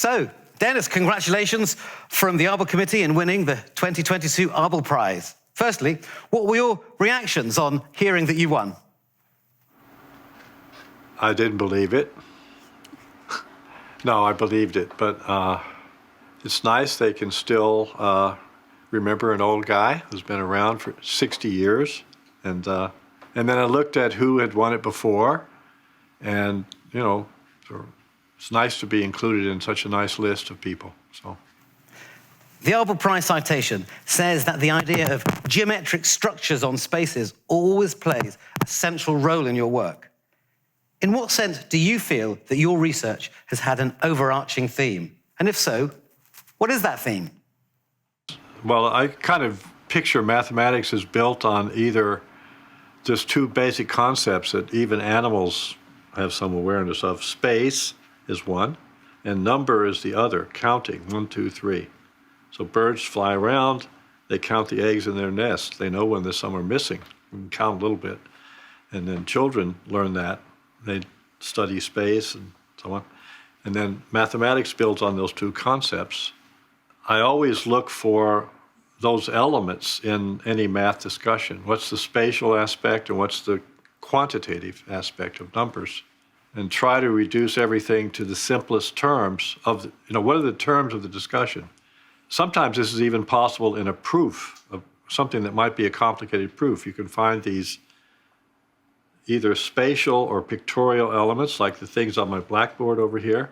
So, Dennis, congratulations from the Abel Committee in winning the 2022 Abel Prize. Firstly, what were your reactions on hearing that you won? I didn't believe it. No, I believed it, but it's nice they can still remember an old guy who's been around for 60 years. And then I looked at who had won it before, and, you know, it's nice to be included in such a nice list of people. So. The Abel Prize citation says that the idea of geometric structures on spaces always plays a central role in your work. In what sense do you feel that your research has had an overarching theme? And if so, what is that theme? Well, I kind of picture mathematics as built on either just two basic concepts that even animals have some awareness of. Space is one, and number is the other, counting, 1, 2, 3. So birds fly around, they count the eggs in their nest. They know when there's some are missing. You can count a little bit. And then children learn that. They study space and so on. And then mathematics builds on those two concepts. I always look for those elements in any math discussion. What's the spatial aspect and what's the quantitative aspect of numbers? And try to reduce everything to the simplest terms of, what are the terms of the discussion? Sometimes this is even possible in a proof of something that might be a complicated proof. You can find these either spatial or pictorial elements, like the things on my blackboard over here,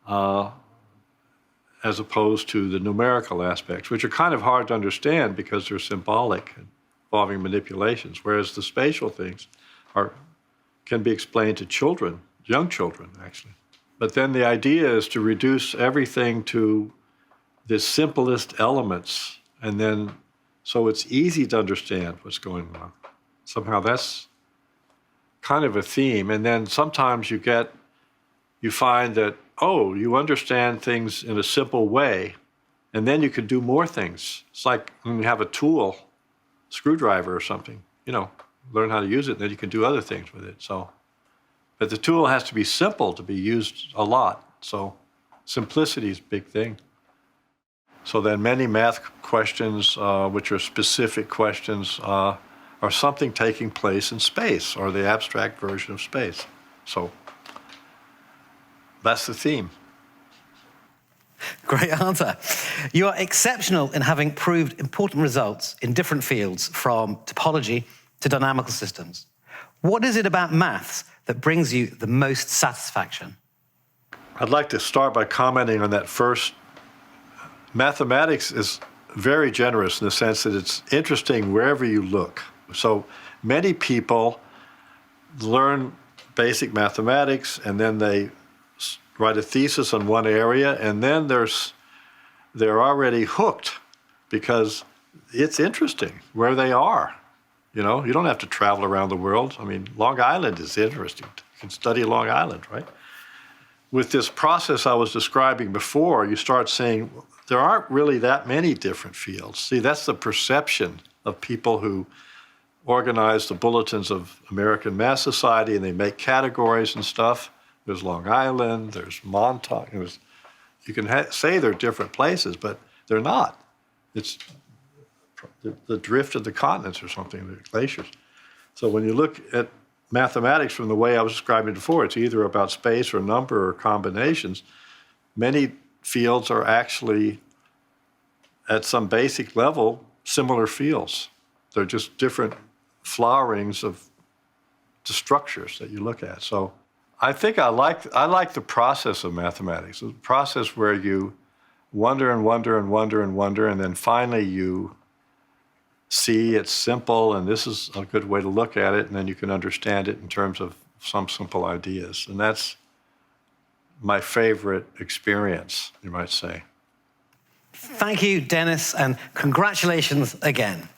as opposed to the numerical aspects, which are kind of hard to understand because they're symbolic, involving manipulations, whereas the spatial things can be explained to children, young children, actually. But then the idea is to reduce everything to the simplest elements, and then so it's easy to understand what's going on. Somehow that's kind of a theme. And then sometimes you find that, oh, you understand things in a simple way, and then you can do more things. It's like when you have a tool, screwdriver or something, learn how to use it, and then you can do other things with it. So, but the tool has to be simple to be used a lot. So simplicity is a big thing. So then many math questions, which are specific questions, are something taking place in space, or the abstract version of space. So that's the theme. Great answer. You are exceptional in having proved important results in different fields, from topology to dynamical systems. What is it about maths that brings you the most satisfaction? I'd like to start by commenting on that first. Mathematics is very generous in the sense that it's interesting wherever you look. So many people learn basic mathematics, and then they write a thesis on one area, and then they're already hooked because it's interesting where they are. You don't have to travel around the world. I mean, Long Island is interesting. You can study Long Island, right? With this process I was describing before, you start saying there aren't really that many different fields. See, that's the perception of people who organize the bulletins of American Math Society, and they make categories and stuff. There's Long Island, there's Montauk. You can say they're different places, but they're not. It's the drift of the continents or something, the glaciers. So when you look at mathematics from the way I was describing before, it's either about space or number or combinations. Many fields are actually, at some basic level, similar fields. They're just different flowerings of the structures that you look at. So I think I like the process of mathematics, the process where you wonder and wonder and wonder and wonder, and then finally you see it's simple, and this is a good way to look at it, and then you can understand it in terms of some simple ideas. And that's my favorite experience, you might say. Thank you, Dennis, and congratulations again.